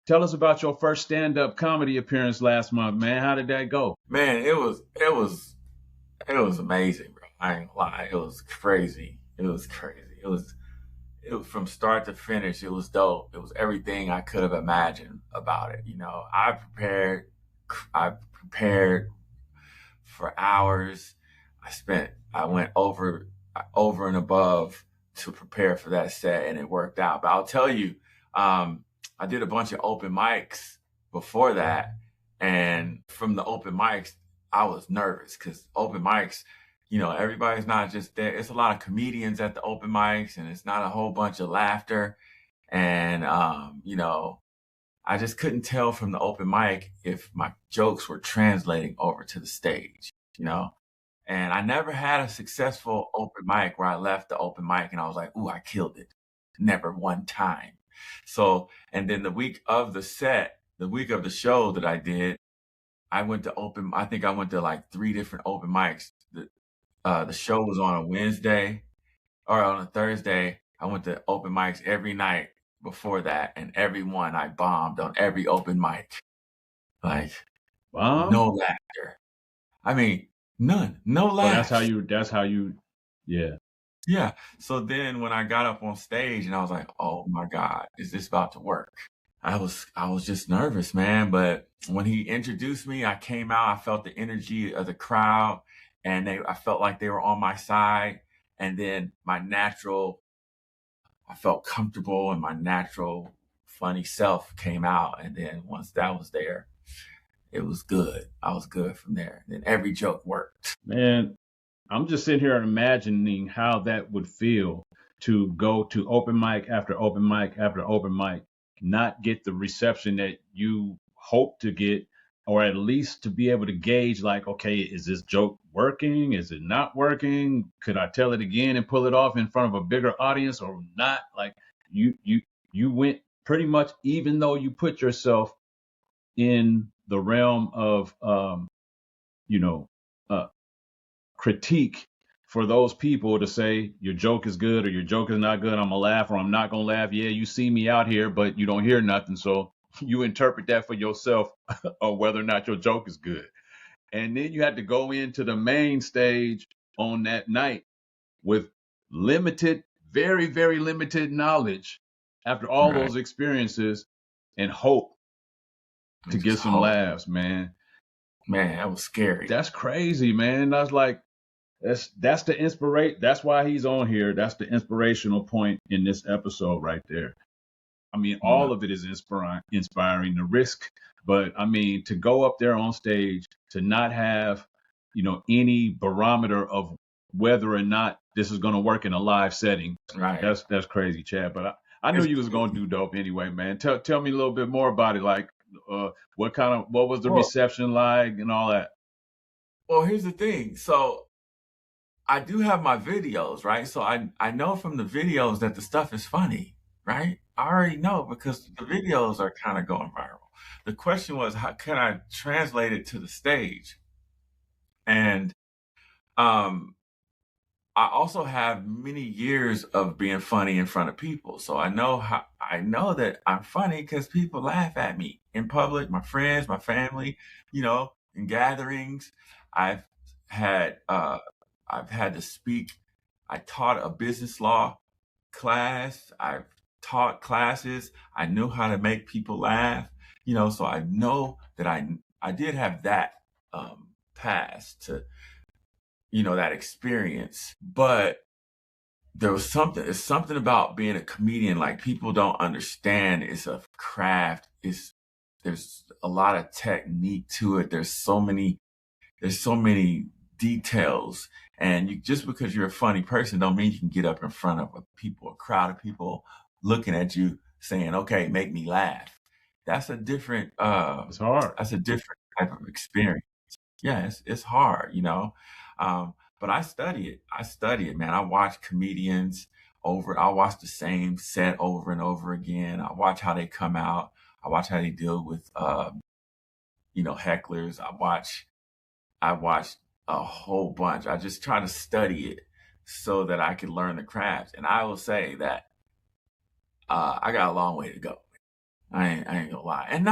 Tell us about your first stand-up comedy appearance last month, man. How did that go? Man, it was amazing, bro. I ain't gonna lie. It was crazy. It was crazy. It was from start to finish. It was dope. It was everything I could have imagined about it. I prepared for hours. I went over and above to prepare for that set, and it worked out. But I'll tell you, I did a bunch of open mics before that, and from the open mics, I was nervous because open mics, everybody's not just there. It's a lot of comedians at the open mics, and it's not a whole bunch of laughter. And I just couldn't tell from the open mic if my jokes were translating over to the stage, you know? And I never had a successful open mic where I left the open mic and I was like, ooh, I killed it. Never one time. So, and then the week of the show that I did, I think I went to like three different open mics. The show was on a Wednesday or on a Thursday. I went to open mics every night before that, and every one I bombed on every open mic. Like, Bomb? no laughter. I mean, none, no Oh, laughs. that's how you, yeah. Yeah. So then when I got up on stage and I was like, oh my God, is this about to work? I was just nervous, man. But when he introduced me, I came out, I felt the energy of the crowd, and I felt like they were on my side. And then I felt comfortable, and my natural funny self came out. And then once that was there, it was good. I was good from there. Then every joke worked. Man, I'm just sitting here imagining how that would feel to go to open mic after open mic after open mic, not get the reception that you hope to get, or at least to be able to gauge, like, okay, is this joke working? Is it not working? Could I tell it again and pull it off in front of a bigger audience or not? Like you went pretty much, even though you put yourself in the realm of you know, uh, critique for those people to say your joke is good or your joke is not good. I'm gonna laugh or I'm not gonna laugh. Yeah, you see me out here, but you don't hear nothing. So you interpret that for yourself on whether or not your joke is good. And then you had to go into the main stage on that night with limited, very, very limited knowledge after all Right. those experiences and hope to And get just some hope. laughs, man. Man, that was scary. That's crazy, man. That's like that's the inspiration. That's why he's on here. That's the inspirational point in this episode right there. I mean, You know, all of it is inspiring the risk, but I mean, to go up there on stage to not have, any barometer of whether or not this is going to work in a live setting. right. That's crazy, Chad. But I knew It's you was going to do dope anyway, man. Tell me a little bit more about it. Like, what was the well, reception like and all that? well, here's the thing. So I do have my videos, right? So I know from the videos that the stuff is funny, right? I already know because the videos are kind of going viral. The question was, how can I translate it to the stage? And um, I also have many years of being funny in front of people. So I know that I'm funny because people laugh at me in public, my friends, my family, in gatherings. I've I've had to speak. I taught a business law class. I've taught classes. I knew how to make people laugh, so I know that I did have that past to, that experience. But it's something about being a comedian, like people don't understand. It's a craft. There's a lot of technique to it. There's so many details. And just because you're a funny person don't mean you can get up in front of a crowd of people looking at you saying, okay, make me laugh. That's a different, It's hard. that's a different type of experience. Yeah, it's hard, but I study it. I study it, man. I watch comedians I watch the same set over and over again. I watch how they come out. I watch how they deal with, hecklers. I watch a whole bunch. I just try to study it so that I can learn the craft. And I will say that I got a long way to go. I ain't gonna lie. And